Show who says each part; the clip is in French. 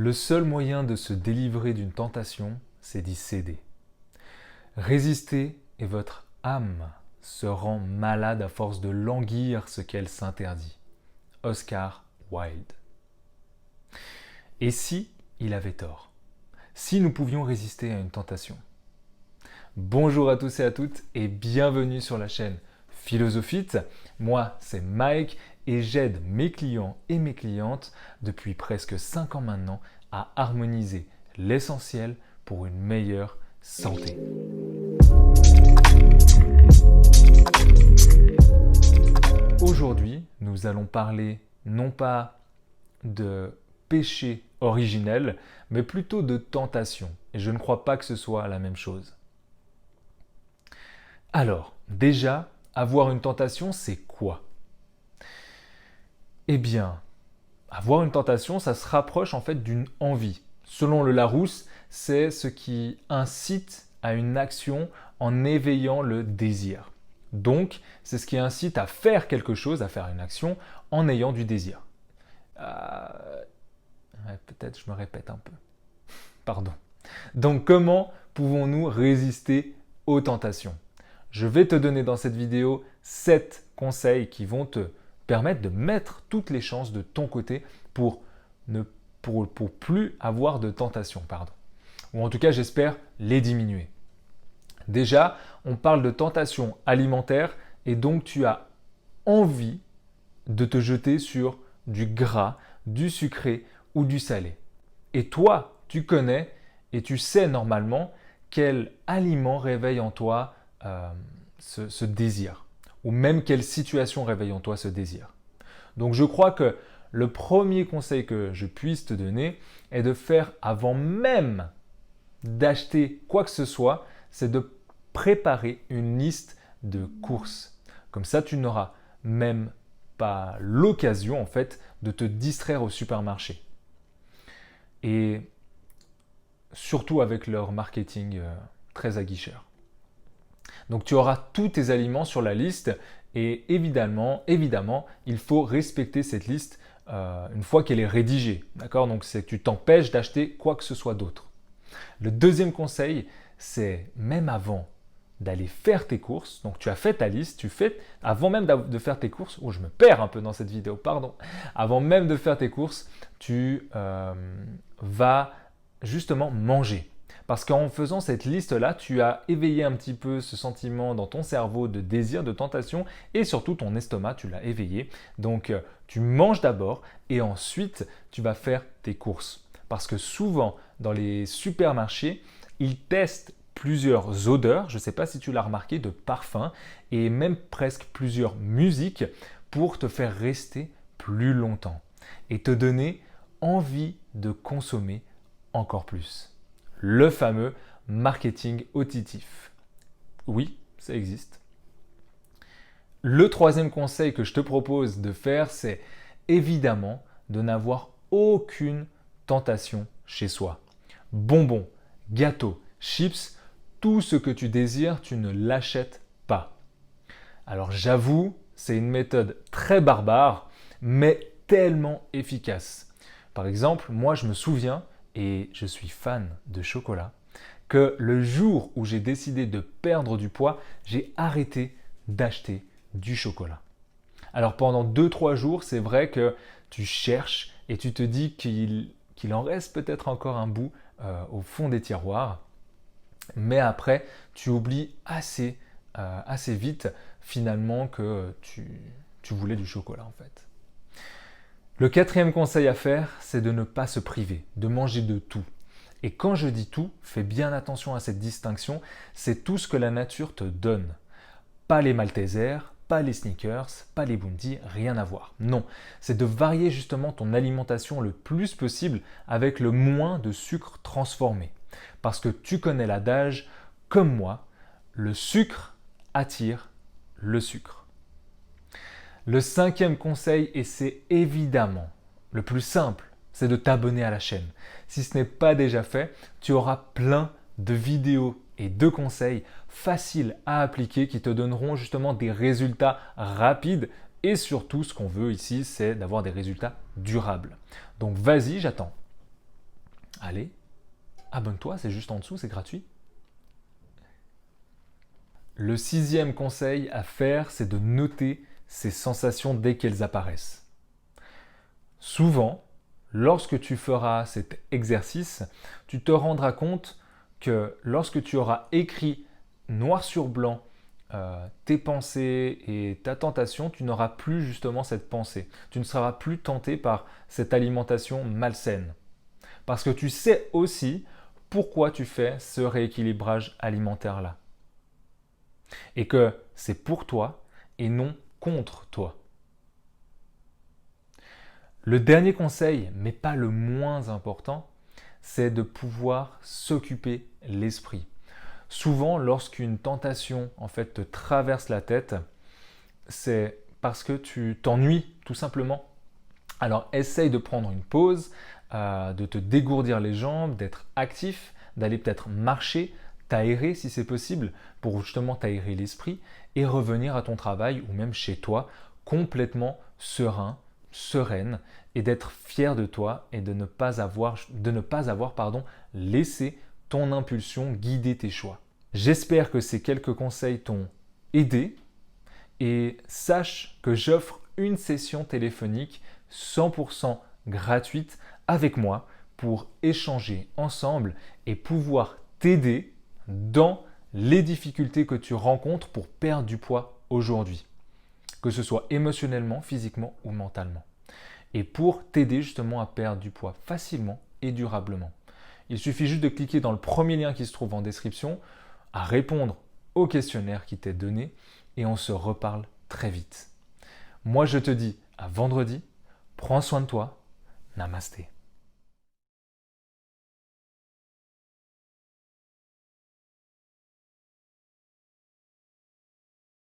Speaker 1: Le seul moyen de se délivrer d'une tentation, c'est d'y céder. Résister et votre âme se rend malade à force de languir ce qu'elle s'interdit. Oscar Wilde. Et si il avait tort? Si nous pouvions résister à une tentation? Bonjour à tous et à toutes et bienvenue sur la chaîne Philosophite. Moi, c'est Mike et j'aide mes clients et mes clientes depuis presque 5 ans maintenant à harmoniser l'essentiel pour une meilleure santé. Aujourd'hui, nous allons parler non pas de péché originel, mais plutôt de tentation. Et je ne crois pas que ce soit la même chose. Alors, déjà, avoir une tentation, c'est quoi? Eh bien, avoir une tentation, ça se rapproche en fait d'une envie. Selon le Larousse, c'est ce qui incite à une action en éveillant le désir. Donc, c'est ce qui incite à faire quelque chose, à faire une action, en ayant du désir. Peut-être je me répète un peu. Pardon. Donc, comment pouvons-nous résister aux tentations? Je vais te donner dans cette vidéo 7 conseils qui vont te permettre de mettre toutes les chances de ton côté pour plus avoir de tentations. Ou en tout cas, j'espère les diminuer. Déjà, on parle de tentation alimentaire et donc tu as envie de te jeter sur du gras, du sucré ou du salé. Et toi, tu connais et tu sais normalement quel aliment réveille en toi ce désir, ou même quelle situation réveille en toi ce désir. Donc je crois que le premier conseil que je puisse te donner est de faire avant même d'acheter quoi que ce soit, c'est de préparer une liste de courses. Comme ça, tu n'auras même pas l'occasion en fait de te distraire au supermarché. Et surtout avec leur marketing très aguicheur. Donc tu auras tous tes aliments sur la liste et évidemment, il faut respecter cette liste une fois qu'elle est rédigée. D'accord? Donc tu t'empêches d'acheter quoi que ce soit d'autre. Le deuxième conseil, c'est même avant d'aller faire tes courses, donc tu as fait ta liste, avant même de faire tes courses, je me perds un peu dans cette vidéo, pardon, avant même de faire tes courses, tu vas justement manger. Parce qu'en faisant cette liste-là, tu as éveillé un petit peu ce sentiment dans ton cerveau de désir, de tentation, et surtout ton estomac, tu l'as éveillé. Donc tu manges d'abord et ensuite tu vas faire tes courses. Parce que souvent dans les supermarchés, ils testent plusieurs odeurs, je ne sais pas si tu l'as remarqué, de parfums et même presque plusieurs musiques pour te faire rester plus longtemps et te donner envie de consommer encore plus. Le fameux marketing auditif. Oui, ça existe. Le troisième conseil que je te propose de faire, c'est évidemment de n'avoir aucune tentation chez soi. Bonbons, gâteaux, chips, tout ce que tu désires, tu ne l'achètes pas. Alors j'avoue, c'est une méthode très barbare, mais tellement efficace. Par exemple, moi je me souviens, et je suis fan de chocolat, que le jour où j'ai décidé de perdre du poids, j'ai arrêté d'acheter du chocolat. Alors pendant 2-3 jours, c'est vrai que tu cherches et tu te dis qu'il en reste peut-être encore un bout au fond des tiroirs, mais après, tu oublies assez vite finalement que tu voulais du chocolat en fait. Le quatrième conseil à faire, c'est de ne pas se priver, de manger de tout. Et quand je dis tout, fais bien attention à cette distinction, c'est tout ce que la nature te donne. Pas les Maltesers, pas les Snickers, pas les Bounty, rien à voir. Non, c'est de varier justement ton alimentation le plus possible avec le moins de sucre transformé. Parce que tu connais l'adage, comme moi, le sucre attire le sucre. Le cinquième conseil, et c'est évidemment le plus simple, c'est de t'abonner à la chaîne. Si ce n'est pas déjà fait, tu auras plein de vidéos et de conseils faciles à appliquer qui te donneront justement des résultats rapides et surtout ce qu'on veut ici, c'est d'avoir des résultats durables. Donc vas-y, j'attends. allez, abonne-toi, c'est juste en dessous, c'est gratuit. Le 6e conseil à faire, c'est de noter ces sensations dès qu'elles apparaissent. Souvent, lorsque tu feras cet exercice, tu te rendras compte que lorsque tu auras écrit noir sur blanc tes pensées et ta tentation, tu n'auras plus justement cette pensée. Tu ne seras plus tenté par cette alimentation malsaine. Parce que tu sais aussi pourquoi tu fais ce rééquilibrage alimentaire-là. Et que c'est pour toi et non contre toi. Le dernier conseil, mais pas le moins important, c'est de pouvoir s'occuper l'esprit. Souvent, lorsqu'une tentation en fait te traverse la tête, c'est parce que tu t'ennuies tout simplement. Alors essaye de prendre une pause, de te dégourdir les jambes, d'être actif, d'aller peut-être marcher, t'aérer si c'est possible, pour justement t'aérer l'esprit et revenir à ton travail ou même chez toi complètement serein, sereine et d'être fier de toi et de ne pas avoir laissé ton impulsion guider tes choix. J'espère que ces quelques conseils t'ont aidé et sache que j'offre une session téléphonique 100% gratuite avec moi pour échanger ensemble et pouvoir t'aider dans les difficultés que tu rencontres pour perdre du poids aujourd'hui, que ce soit émotionnellement, physiquement ou mentalement. Et pour t'aider justement à perdre du poids facilement et durablement. Il suffit juste de cliquer dans le premier lien qui se trouve en description, à répondre au questionnaire qui t'est donné et on se reparle très vite. Moi je te dis à vendredi, prends soin de toi, namasté.